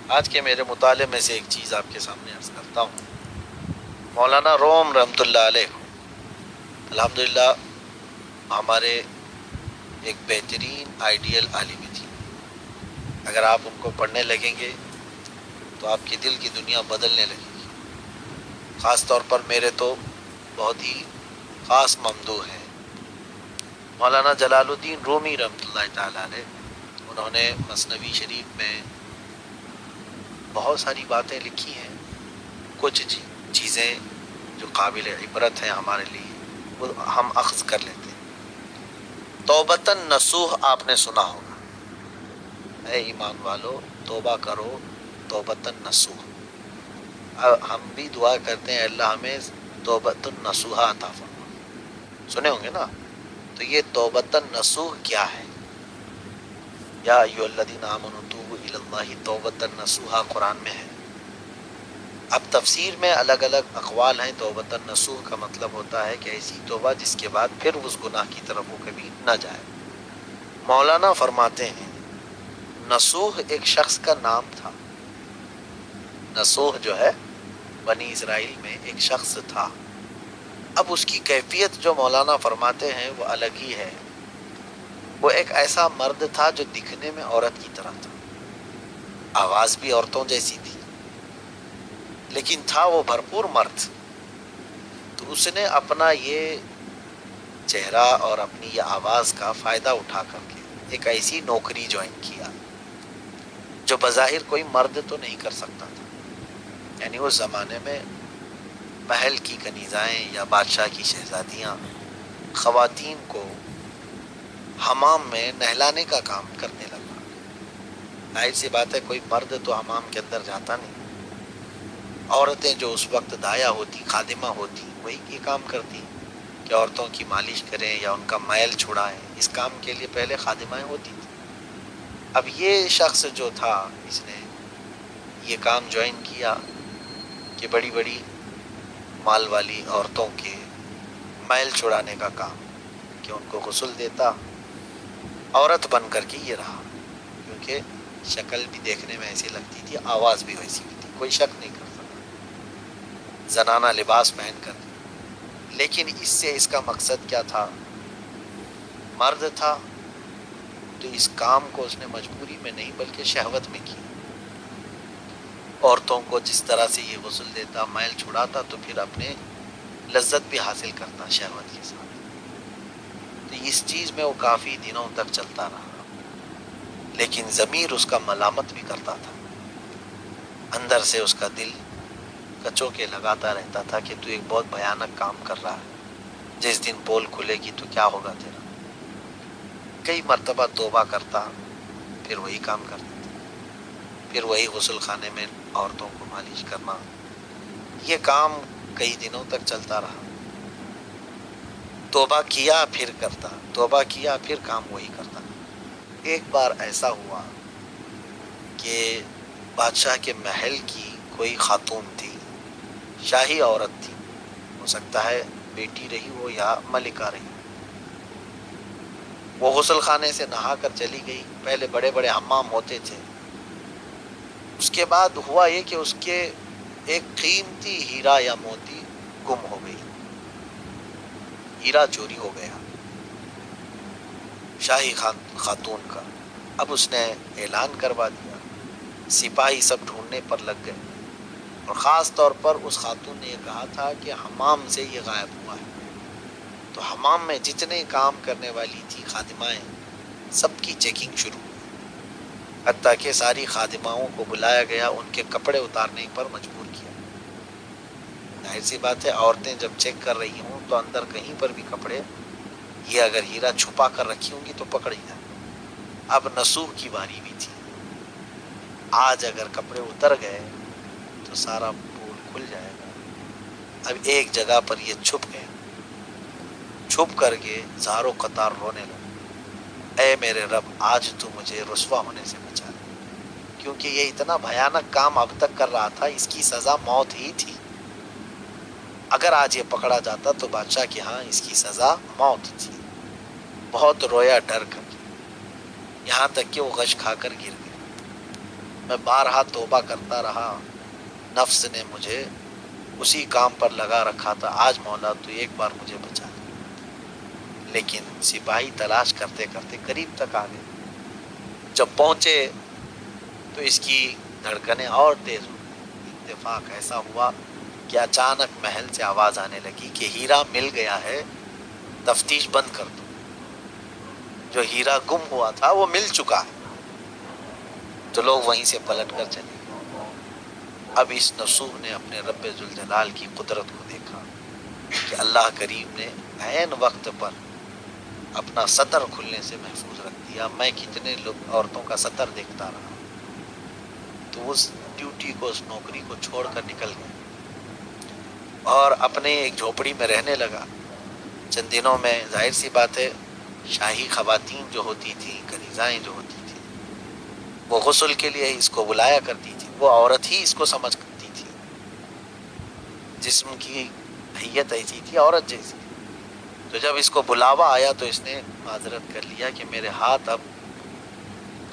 آج کے میرے مطالعے میں سے ایک چیز آپ کے سامنے عرض کرتا ہوں۔ مولانا روم رحمۃ اللہ علیہ الحمدللہ ہمارے ایک بہترین آئیڈیل عالم تھی۔ اگر آپ ان کو پڑھنے لگیں گے تو آپ کے دل کی دنیا بدلنے لگے گی۔ خاص طور پر میرے تو بہت ہی خاص ممدوح ہیں مولانا جلال الدین رومی رحمۃ اللہ تعالیٰ علیہ۔ انہوں نے مثنوی شریف میں بہت ساری باتیں لکھی ہیں، کچھ چیزیں جو قابل عبرت ہیں ہمارے لیے، وہ ہم اخذ کر لیتے ہیں۔ توبتاً نصوح آپ نے سنا ہوگا، اے ایمان والو توبہ کرو توبتاً نصوح۔ ہم بھی دعا کرتے ہیں اللہ ہمیں توبتاً نصوح عطا فرما، سنے ہوں گے نا؟ تو یہ توبتاً نصوح کیا ہے؟ یا ایھا الذین آمنوا توبوا الی اللہ توبتاً نصوحا قرآن میں ہے۔ اب تفسیر میں الگ الگ اقوال ہیں۔ توبتاً نصوح کا مطلب ہوتا ہے کہ ایسی توبہ جس کے بعد پھر اس گناہ کی طرف وہ کبھی نہ جائے۔ مولانا فرماتے ہیں نصوح ایک شخص کا نام تھا۔ نصوح جو ہے بنی اسرائیل میں ایک شخص تھا۔ اب اس کی کیفیت جو مولانا فرماتے ہیں وہ الگ ہی ہے۔ وہ ایک ایسا مرد تھا جو دکھنے میں عورت کی طرح تھا، آواز بھی عورتوں جیسی تھی، لیکن تھا وہ بھرپور مرد۔ تو اس نے اپنا یہ چہرہ اور اپنی یہ آواز کا فائدہ اٹھا کر کے ایک ایسی نوکری جوائن کیا جو بظاہر کوئی مرد تو نہیں کر سکتا تھا۔ یعنی اس زمانے میں محل کی کنیزائیں یا بادشاہ کی شہزادیاں خواتین کو حمام میں نہلانے کا کام کرنے لگا۔ ظاہر سی بات ہے کوئی مرد تو حمام کے اندر جاتا نہیں، عورتیں جو اس وقت دایا ہوتی، خادمہ ہوتی، وہی یہ کام کرتی کہ عورتوں کی مالش کریں یا ان کا میل چھڑائیں۔ اس کام کے لیے پہلے خادمائیں ہوتی تھیں۔ اب یہ شخص جو تھا اس نے یہ کام جوائن کیا کہ بڑی بڑی مال والی عورتوں کے میل چھڑانے کا کام، کہ ان کو غسل دیتا، عورت بن کر کے یہ رہا، کیونکہ شکل بھی دیکھنے میں ایسی لگتی تھی، آواز بھی ویسی بھی تھی، کوئی شک نہیں کر سکتا، زنانہ لباس پہن کر۔ لیکن اس سے اس کا مقصد کیا تھا؟ مرد تھا تو اس کام کو اس نے مجبوری میں نہیں بلکہ شہوت میں کیا۔ عورتوں کو جس طرح سے یہ غسل دیتا، میل چھڑاتا، تو پھر اپنے لذت بھی حاصل کرتا شہوت کے ساتھ۔ تو اس چیز میں وہ کافی دنوں تک چلتا رہا، لیکن ضمیر اس کا ملامت بھی کرتا تھا، اندر سے اس کا دل کچوں کے لگاتا رہتا تھا کہ تو ایک بہت بھیانک کام کر رہا ہے، جس دن پول کھلے گی تو کیا ہوگا تیرا۔ کئی مرتبہ توبہ کرتا، پھر وہی کام کرتا، پھر وہی غسل خانے میں عورتوں کو مالش کرنا۔ یہ کام کئی دنوں تک چلتا رہا۔ توبہ کیا پھر کرتا، توبہ کیا پھر کام وہی کرتا۔ ایک بار ایسا ہوا کہ بادشاہ کے محل کی کوئی خاتون تھی، شاہی عورت تھی، ہو سکتا ہے بیٹی رہی ہو یا ملکہ رہی۔ وہ غسل خانے سے نہا کر چلی گئی۔ پہلے بڑے بڑے حمام ہوتے تھے، اس کے بعد ہوا یہ کہ اس کے ایک قیمتی ہیرا یا موتی گم ہو گئی، ہیرا چوری ہو گیا شاہی خاتون کا۔ اب اس نے اعلان کروا دیا، سپاہی سب ڈھونڈنے پر لگ گئے، اور خاص طور پر اس خاتون نے یہ کہا تھا کہ حمام سے یہ غائب ہوا ہے۔ تو حمام میں جتنے کام کرنے والی تھی خادمائیں، سب کی چیکنگ شروع ہوئی، حتیٰ کہ ساری خادماؤں کو بلایا گیا، ان کے کپڑے اتارنے پر مجبور کیا۔ ظاہر سی بات ہے عورتیں جب چیک کر رہی ہوں تو اندر کہیں پر بھی کپڑے، یہ اگر ہیرا چھپا کر رکھی ہوں گی تو پکڑی جائے۔ اب نصوح کی باری بھی تھی، آج اگر کپڑے اتر گئے تو سارا پول کھل جائے گا۔ اب ایک جگہ پر یہ چھپ گئے، چھپ کر کے زاروں قطار رونے لگے، اے میرے رب آج تو مجھے رسوا ہونے سے بچا لے، کیونکہ یہ اتنا بھیانک کام اب تک کر رہا تھا، اس کی سزا موت ہی تھی۔ اگر آج یہ پکڑا جاتا تو بادشاہ کے ہاں اس کی سزا موت تھی۔ بہت رویا ڈر کر، یہاں تک کہ وہ غش کھا کر گر گیا۔ میں بارہا توبہ کرتا رہا، نفس نے مجھے اسی کام پر لگا رکھا تھا، آج مولا تو ایک بار مجھے بچا لے۔ لیکن سپاہی تلاش کرتے کرتے قریب تک آ گئے۔ جب پہنچے تو اس کی دھڑکنیں اور تیز ہو گئی۔ اتفاق ایسا ہوا کہ اچانک محل سے آواز آنے لگی کہ ہیرا مل گیا ہے، تفتیش بند کر دو۔ جو ہیرا گم ہوا تھا وہ مل چکا ہے۔ تو لوگ وہیں سے پلٹ کر چلے گئے۔ اب اس نصوح نے اپنے رب ذوالجلال کی قدرت کو دیکھا کہ اللہ کریم نے عین وقت پر اپنا ستر کھلنے سے محفوظ رکھ دیا۔ میں کتنے لوگ عورتوں کا ستر دیکھتا رہا۔ تو اس ڈیوٹی کو، اس نوکری کو چھوڑ کر نکل گیا اور اپنے ایک جھوپڑی میں رہنے لگا۔ چند دنوں میں ظاہر سی بات ہے شاہی خواتین جو ہوتی تھیں، کنیزائیں جو ہوتی تھیں، وہ غسل کے لیے اس کو بلایا کرتی تھی۔ وہ عورت ہی اس کو سمجھ کرتی تھی، جسم کی حیت ایسی تھی، عورت جیسی۔ تو جب اس کو بلاوا آیا تو اس نے معذرت کر لیا کہ میرے ہاتھ اب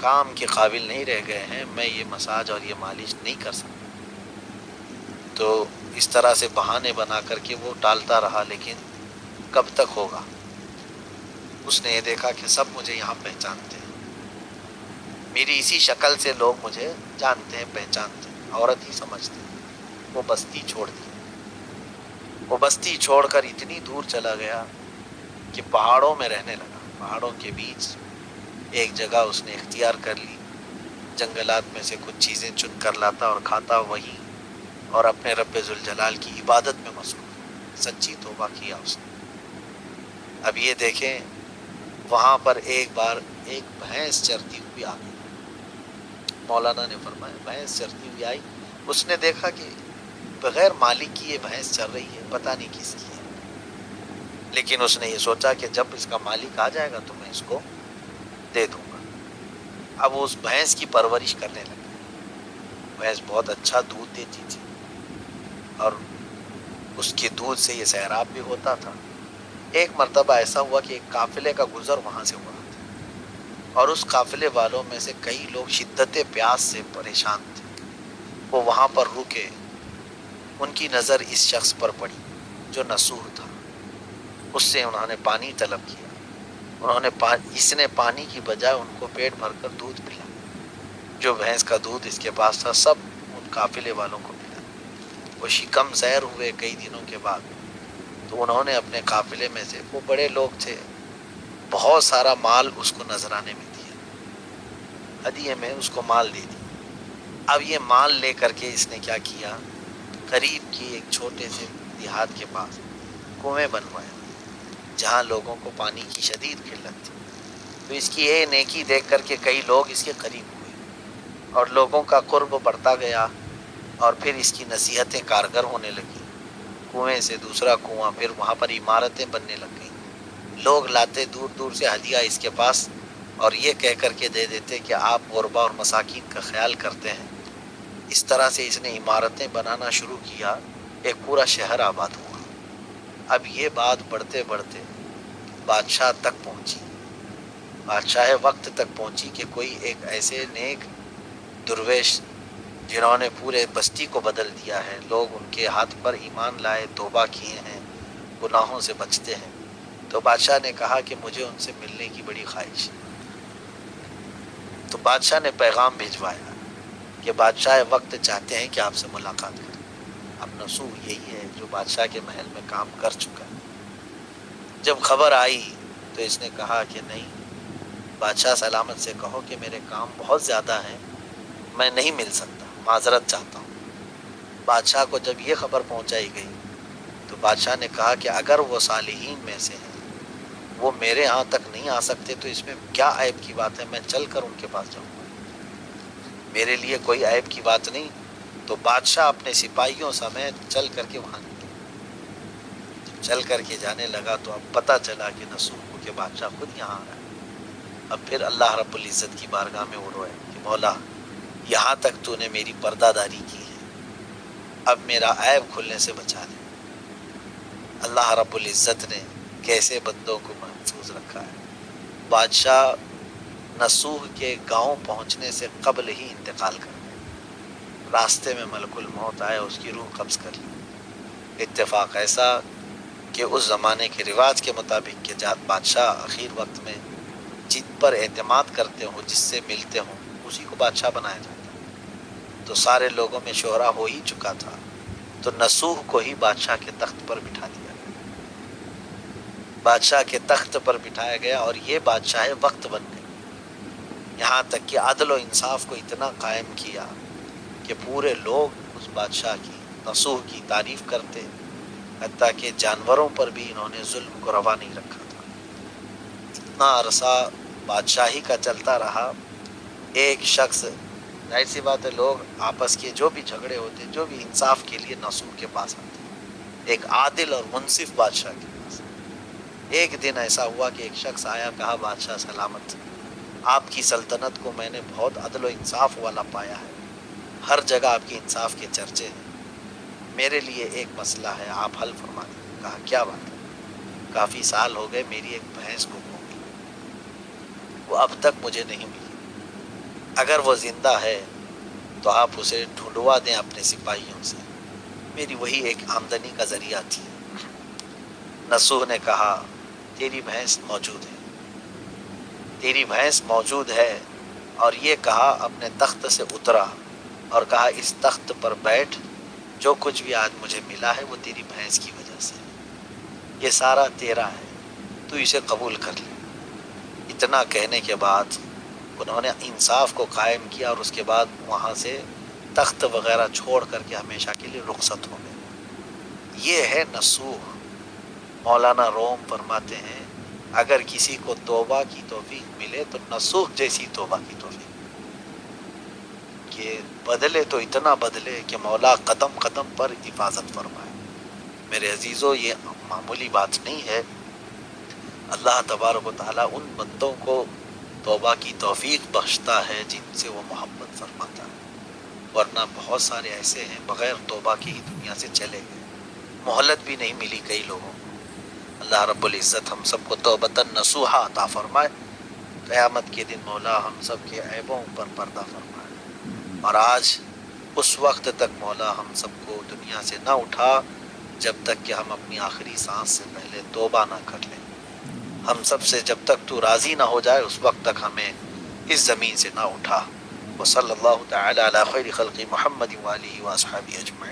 کام کے قابل نہیں رہ گئے ہیں، میں یہ مساج اور یہ مالش نہیں کر سکتا۔ تو اس طرح سے بہانے بنا کر کے وہ ٹالتا رہا، لیکن کب تک ہوگا؟ اس نے یہ دیکھا کہ سب مجھے یہاں پہچانتے ہیں، میری اسی شکل سے لوگ مجھے جانتے ہیں، پہچانتے ہیں، عورت ہی سمجھتے ہیں۔ وہ بستی چھوڑ دی۔ وہ بستی چھوڑ کر اتنی دور چلا گیا کہ پہاڑوں میں رہنے لگا۔ پہاڑوں کے بیچ ایک جگہ اس نے اختیار کر لی، جنگلات میں سے کچھ چیزیں چن کر لاتا اور کھاتا وہیں، اور اپنے رب ذوالجلال کی عبادت میں مصروف، سچی توبہ کیا اس نے۔ اب یہ دیکھیں وہاں پر ایک بار ایک بھینس چرتی ہوئی آ گئی۔ مولانا نے فرمایا بھینس چرتی ہوئی آئی، اس نے دیکھا کہ بغیر مالک کی یہ بھینس چر رہی ہے، پتہ نہیں کس کی ہے، لیکن اس نے یہ سوچا کہ جب اس کا مالک آ جائے گا تو میں اس کو دے دوں گا۔ اب اس بھینس کی پرورش کرنے لگا۔ بھینس بہت اچھا دودھ دیتی تھی اور اس کے دودھ سے یہ سیراب بھی ہوتا تھا۔ ایک مرتبہ ایسا ہوا کہ ایک قافلے کا گزر وہاں سے ہوا تھا، اور اس قافلے والوں میں سے کئی لوگ شدت پیاس سے پریشان تھے۔ وہ وہاں پر رکے، ان کی نظر اس شخص پر پڑی جو نصوح تھا۔ اس سے انہوں نے پانی طلب کیا۔ اس نے پانی کی بجائے ان کو پیٹ بھر کر دودھ پلایا۔ جو بھینس کا دودھ اس کے پاس تھا سب ان قافلے والوں کو پلایا۔ وہ شکم زیر ہوئے کئی دنوں کے بعد، تو انہوں نے اپنے قافلے میں سے، وہ بڑے لوگ تھے، بہت سارا مال اس کو نذرانے میں دیا، ہدیے میں اس کو مال دے دیا۔ اب یہ مال لے کر کے اس نے کیا کیا، قریب کی ایک چھوٹے سے دیہات کے پاس کنویں بنوایا جہاں لوگوں کو پانی کی شدید قلت تھی۔ تو اس کی یہ نیکی دیکھ کر کے کئی لوگ اس کے قریب ہوئے اور لوگوں کا قرب بڑھتا گیا، اور پھر اس کی نصیحتیں کارگر ہونے لگیں۔ کنویں سے دوسرا کنواں، پھر وہاں پر عمارتیں بننے لگ گئیں۔ لوگ لاتے دور دور سے ہدیہ اس کے پاس، اور یہ کہہ کر کے دے دیتے کہ آپ غربا اور مساکین کا خیال کرتے ہیں۔ اس طرح سے اس نے عمارتیں بنانا شروع کیا، ایک پورا شہر آباد ہوا۔ اب یہ بات بڑھتے بڑھتے بادشاہ تک پہنچی، بادشاہ وقت تک پہنچی کہ کوئی ایک ایسے نیک درویش جنہوں نے پورے بستی کو بدل دیا ہے، لوگ ان کے ہاتھ پر ایمان لائے، توبہ کیے ہیں، گناہوں سے بچتے ہیں۔ تو بادشاہ نے کہا کہ مجھے ان سے ملنے کی بڑی خواہش ہے۔ تو بادشاہ نے پیغام بھیجوایا کہ بادشاہ وقت چاہتے ہیں کہ آپ سے ملاقات کریں۔ اب نصوح یہی ہے جو بادشاہ کے محل میں کام کر چکا ہے۔ جب خبر آئی تو اس نے کہا کہ نہیں، بادشاہ سلامت سے کہو کہ میرے کام بہت زیادہ ہیں، میں نہیں مل سکتا، معذرت چاہتا ہوں۔ بادشاہ کو جب یہ خبر پہنچائی گئی تو بادشاہ نے کہا کہ اگر وہ صالحین میں سے ہیں، وہ میرے ہاں تک نہیں آ سکتے تو اس میں کیا عیب کی بات ہے، میں چل کر ان کے پاس جاؤں گا، میرے لیے کوئی عیب کی بات نہیں۔ تو بادشاہ اپنے سپاہیوں سمیت چل کر کے وہاں نکلا۔ جب چل کر کے جانے لگا تو اب پتہ چلا کہ نصوح کو کہ بادشاہ خود یہاں آ رہا ہے۔ اب پھر اللہ رب العزت کی بارگاہ میں وہ روئے کہ مولا یہاں تک تو نے میری پردہ داری کی ہے، اب میرا عیب کھلنے سے بچا لے۔ اللہ رب العزت نے کیسے بندوں کو محفوظ رکھا ہے۔ بادشاہ نصوح کے گاؤں پہنچنے سے قبل ہی انتقال کر گیا۔ راستے میں ملک الموت آیا، اس کی روح قبض کر لی۔ اتفاق ایسا کہ اس زمانے کے رواج کے مطابق کہ جات بادشاہ آخر وقت میں جن پر اعتماد کرتے ہوں، جس سے ملتے ہوں، اسی کو بادشاہ بنایا جاتا ہے۔ تو سارے لوگوں میں شہرا ہو ہی چکا تھا، تو نسوح کو ہی بادشاہ کے تخت پر بٹھا دیا گیا۔ بادشاہ کے تخت پر بٹھایا گیا اور یہ بادشاہ وقت بن گئی۔ یہاں تک کہ عدل و انصاف کو اتنا قائم کیا کہ پورے لوگ اس بادشاہ کی، نسوح کی تعریف کرتے، حتیٰ کہ جانوروں پر بھی انہوں نے ظلم کو روا نہیں رکھا تھا۔ اتنا عرصہ بادشاہی کا چلتا رہا۔ ایک شخص، ظاہر سی بات ہے، لوگ آپس کے جو بھی جھگڑے ہوتے، جو بھی انصاف کے لیے نسوح کے پاس آتے، ایک عادل اور منصف بادشاہ کے پاس۔ ایک دن ایسا ہوا کہ ایک شخص آیا، کہا بادشاہ سلامت، آپ کی سلطنت کو میں نے بہت عدل و انصاف والا پایا ہے، ہر جگہ آپ کی انصاف کے چرچے ہیں، میرے لیے ایک مسئلہ ہے، آپ حل فرما دیں۔ کہا کیا بات ہے؟ کافی سال ہو گئے، میری ایک بھینس گم ہو گئی، وہ اب تک مجھے نہیں ملی، اگر وہ زندہ ہے تو آپ اسے ڈھونڈوا دیں اپنے سپاہیوں سے، میری وہی ایک آمدنی کا ذریعہ تھی۔ نسوح نے کہا تیری بھینس موجود ہے، تیری بھینس موجود ہے، اور یہ کہا اپنے تخت سے اترا اور کہا اس تخت پر بیٹھ، جو کچھ بھی آج مجھے ملا ہے وہ تیری بھینس کی وجہ سے، یہ سارا تیرا ہے، تو اسے قبول کر لے۔ اتنا کہنے کے بعد انہوں نے انصاف کو قائم کیا اور اس کے بعد وہاں سے تخت وغیرہ چھوڑ کر کے ہمیشہ کے لیے رخصت ہو گئے۔ یہ ہے نسوح۔ مولانا روم فرماتے ہیں اگر کسی کو توبہ کی توفیق ملے تو نسوح جیسی توبہ کی توفیق، کہ بدلے تو اتنا بدلے کہ مولا قدم قدم پر حفاظت فرمائے۔ میرے عزیزو، یہ معمولی بات نہیں ہے۔ اللہ تبارک و تعالیٰ ان بندوں کو توبہ کی توفیق بخشتا ہے جن سے وہ محبت فرماتا ہے، ورنہ بہت سارے ایسے ہیں بغیر توبہ کے ہی دنیا سے چلے گئے، مہلت بھی نہیں ملی کئی لوگوں کو۔ اللہ رب العزت ہم سب کو توبۃ نصوحہ عطا فرمائے، قیامت کے دن مولا ہم سب کے عیبوں پر پردہ فرمائے، اور آج اس وقت تک مولا ہم سب کو دنیا سے نہ اٹھا جب تک کہ ہم اپنی آخری سانس سے پہلے توبہ نہ کر لیں۔ ہم سب سے جب تک تو راضی نہ ہو جائے اس وقت تک ہمیں اس زمین سے نہ اٹھا۔ وصلی اللہ تعالی علی خیر خلق محمد وآلہ واصحابہ اجمعین۔